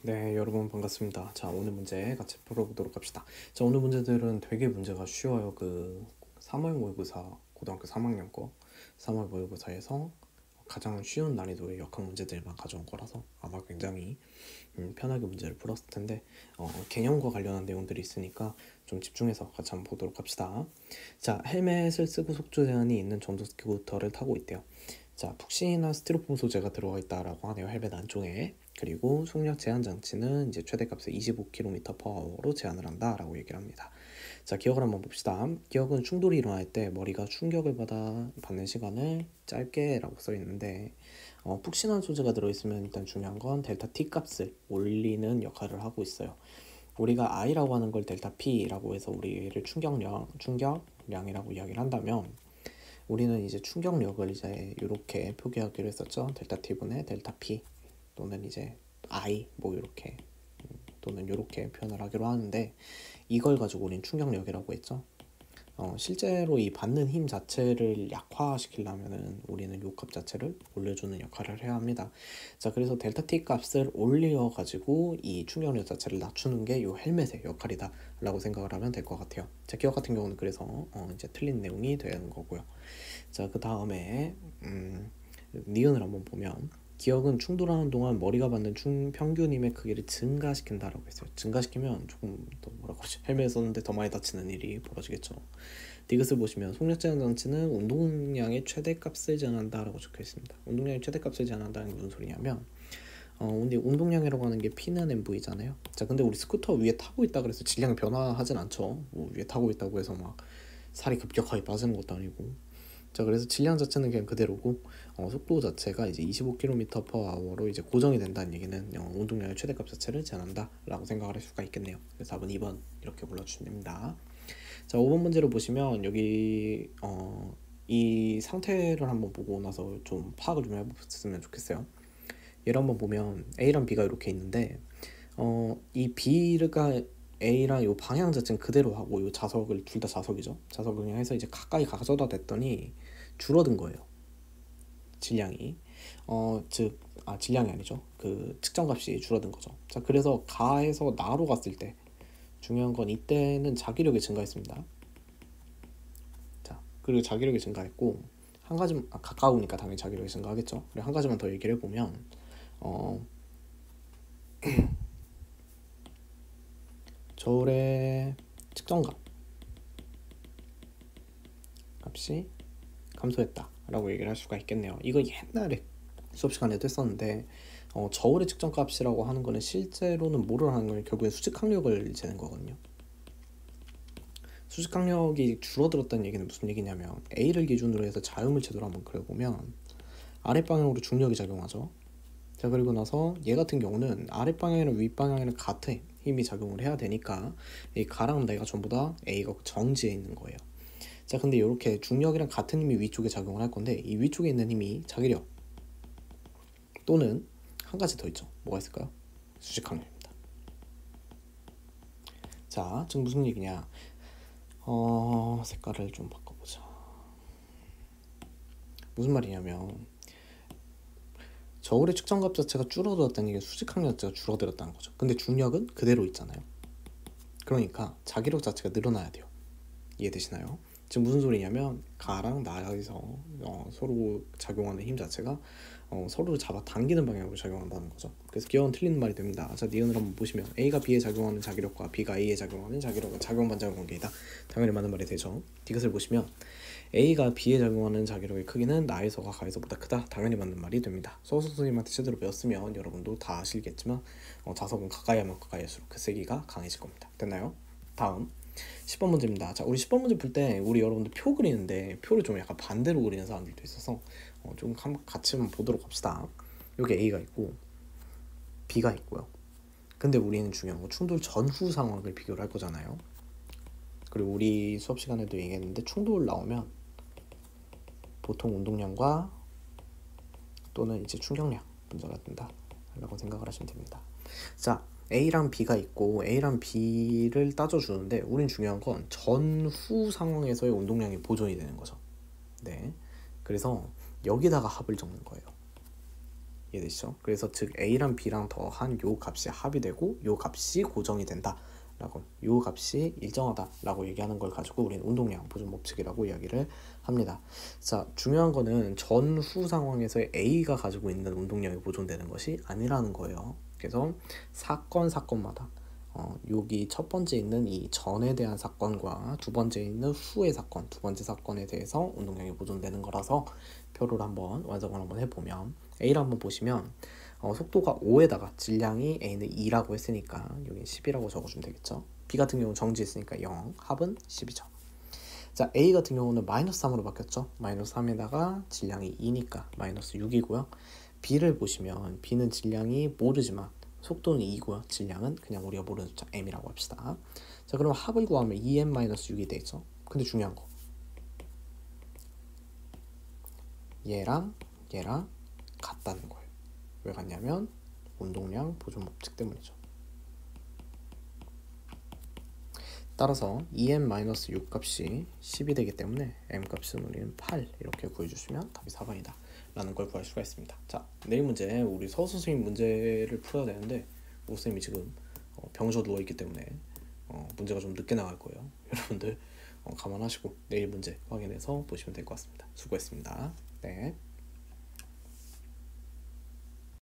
네, 여러분 반갑습니다. 자, 오늘 문제 같이 풀어보도록 합시다. 자, 오늘 문제들은 되게 문제가 쉬워요. 그 3월 모의고사 고등학교 3학년 거 3월 모의고사에서 가장 쉬운 난이도의 역학 문제들만 가져온 거라서 아마 굉장히 편하게 문제를 풀었을 텐데 개념과 관련한 내용들이 있으니까 좀 집중해서 같이 한번 보도록 합시다. 자, 헬멧을 쓰고 속도 제한이 있는 전동 스쿠터를 타고 있대요. 자, 푹신한 스티로폼 소재가 들어가 있다라고 하네요. 헬멧 안쪽에. 그리고 속력 제한 장치는 이제 최대값을 25km/h로 제한을 한다라고 얘기를 합니다. 자, 기억을 한번 봅시다. 기억은 충돌이 일어날 때 머리가 충격을 받는 시간을 짧게라고 써 있는데 푹신한 소재가 들어있으면 일단 중요한 건 델타 T 값을 올리는 역할을 하고 있어요. 우리가 I라고 하는 걸 델타 P라고 해서 우리를 충격량이라고 이야기를 한다면 우리는 이제 충격력을 이제 이렇게 표기하기로 했었죠. 델타 T분의 델타 P 또는 이제 I 뭐 이렇게 또는 이렇게 표현을 하기로 하는데 이걸 가지고 우리는 충격력이라고 했죠. 실제로 이 받는 힘 자체를 약화시키려면은 우리는 요 값 자체를 올려주는 역할을 해야 합니다. 자, 그래서 델타 T 값을 올려 가지고 이 충격력 자체를 낮추는 게 요 헬멧의 역할이다 라고 생각을 하면 될 것 같아요. 자, 기억 같은 경우는 그래서 이제 틀린 내용이 되는 거고요. 자, 그 다음에 니은을 한번 보면 기억은 충돌하는 동안 머리가 받는 평균임의 크기를 증가시킨다라고 했어요. 증가시키면 조금 더 뭐라 그러지? 헬멧 썼는데 더 많이 다치는 일이 벌어지겠죠. 디귿을 보시면 속력 제한 장치는 운동량의 최대값을 제한한다라고 적혀 있습니다. 운동량의 최대값을 제한한다는 게 무슨 소리냐면 근데 운동량이라고 하는 게 P는 MV잖아요. 자, 근데 우리 스쿠터 위에 타고 있다 그래서 질량이 변화하진 않죠. 뭐 위에 타고 있다고 해서 막 살이 급격하게 빠지는 것도 아니고. 자, 그래서 질량 자체는 그냥 그대로고 속도 자체가 이제 25km/h로 이제 고정이 된다는 얘기는 운동량의 최대값 자체를 제한한다라고 생각을 할 수가 있겠네요. 그래서 4번, 2번 이렇게 골라주시면 됩니다. 자, 5번 문제를 보시면 여기 이 상태를 한번 보고 나서 좀 파악을 좀 해봤으면 좋겠어요. 얘를 한번 보면 A랑 B가 이렇게 있는데 이 B가 A랑 요 방향 자체는 그대로 하고 요 자석을 둘 다 자석이죠. 자석을 그냥 해서 이제 가까이 가져다 댔더니 줄어든 거예요. 질량이 질량이 아니죠. 그 측정값이 줄어든 거죠. 자, 그래서 가에서 나로 갔을 때 중요한 건 이때는 자기력이 증가했습니다. 자, 그리고 자기력이 증가했고 한 가지 가까우니까 당연히 자기력이 증가하겠죠. 그리고 한 가지만 더 얘기를 해보면 저울의 측정값 값이 감소했다 라고 얘기를 할 수가 있겠네요. 이거 옛날에 수업 시간에도 했었는데 저울의 측정값이라고 하는 거는 실제로는 뭐를 하는 거예요? 결국엔 수직항력을 재는 거거든요. 수직항력이 줄어들었다는 얘기는 무슨 얘기냐면 A를 기준으로 해서 자유물체도를 한번 그려보면 아랫방향으로 중력이 작용하죠. 자, 그리고 나서 얘 같은 경우는 아랫방향이랑 윗방향이랑 같은 힘이 작용을 해야 되니까 이 가랑 내가 전부 다 A가 정지해 있는 거예요. 자, 근데 이렇게 중력이랑 같은 힘이 위쪽에 작용을 할 건데 이 위쪽에 있는 힘이 자기력 또는 한 가지 더 있죠. 뭐가 있을까요? 수직항력입니다. 자, 지금 무슨 얘기냐? 색깔을 좀 바꿔보자. 무슨 말이냐면 저울의 측정값 자체가 줄어들었다는 게 수직항력 자체가 줄어들었다는 거죠. 근데 중력은 그대로 있잖아요. 그러니까 자기력 자체가 늘어나야 돼요. 이해되시나요? 지금 무슨 소리냐면 가랑 나에서 서로 작용하는 힘 자체가 서로를 잡아당기는 방향으로 작용한다는 거죠. 그래서 기억은 틀리는 말이 됩니다. 자, 니은을 한번 보시면 A가 B에 작용하는 자기력과 B가 A에 작용하는 자기력은 작용-반작용 관계이다. 당연히 맞는 말이 되죠. 디귿을 보시면 A가 B에 작용하는 자기력의 크기는 나에서가 가에서보다 크다. 당연히 맞는 말이 됩니다. 수학 선생님한테 제대로 배웠으면 여러분도 다 아시겠지만 자석은 가까이 하면 가까이 할수록 그 세기가 강해질 겁니다. 됐나요? 다음 10번 문제입니다. 자, 우리 10번 문제 풀 때 우리 여러분들 표 그리는데 표를 좀 약간 반대로 그리는 사람들도 있어서 좀 같이 한번 보도록 합시다. 여기 A가 있고 B가 있고요. 근데 우리는 중요한 거 충돌 전후 상황을 비교를 할 거잖아요. 그리고 우리 수업 시간에도 얘기했는데 충돌 나오면 보통 운동량과 또는 이제 충격량 문제가 된다 라고 생각을 하시면 됩니다. 자, A랑 B가 있고 A랑 B를 따져주는데 우린 중요한 건 전후 상황에서의 운동량이 보존이 되는 거죠. 네, 그래서 여기다가 합을 적는 거예요. 이해되시죠? 그래서 즉 A랑 B랑 더한 요 값이 합이 되고 요 값이 고정이 된다 라고, 요 값이 일정하다 라고 얘기하는 걸 가지고 우리는 운동량 보존 법칙이라고 이야기를 합니다. 자, 중요한 거는 전후 상황에서 A가 가지고 있는 운동량이 보존되는 것이 아니라는 거예요. 그래서 사건마다 여기 첫 번째 있는 이 전에 대한 사건과 두 번째 있는 후의 사건, 두 번째 사건에 대해서 운동량이 보존되는 거라서 표를 한번 완성을 한번 해보면 A를 한번 보시면 속도가 5에다가 질량이 A는 2라고 했으니까 여기 10이라고 적어주면 되겠죠. B 같은 경우는 정지했으니까 0, 합은 10이죠. 자, A 같은 경우는 마이너스 3으로 바뀌었죠. 마이너스 3에다가 질량이 2니까 마이너스 6이고요. B를 보시면 B는 질량이 모르지만 속도는 2고요. 질량은 그냥 우리가 모르는 숫자 m이라고 합시다. 자, 그럼 합을 구하면 2m-6이 되죠. 근데 중요한 거, 얘랑 얘랑 같다는 거예요. 왜 같냐면 운동량 보존 법칙 때문이죠. 따라서 2m-6 값이 10이 되기 때문에 m 값은 우리는 8 이렇게 구해주시면 답이 4번이다 라는 걸 구할 수가 있습니다. 자, 내일 문제 우리 서수 선생님 문제를 풀어야 되는데 오쌤이 지금 병져 누워있기 때문에 문제가 좀 늦게 나갈 거예요. 여러분들 감안하시고 내일 문제 확인해서 보시면 될 것 같습니다. 수고했습니다. 네.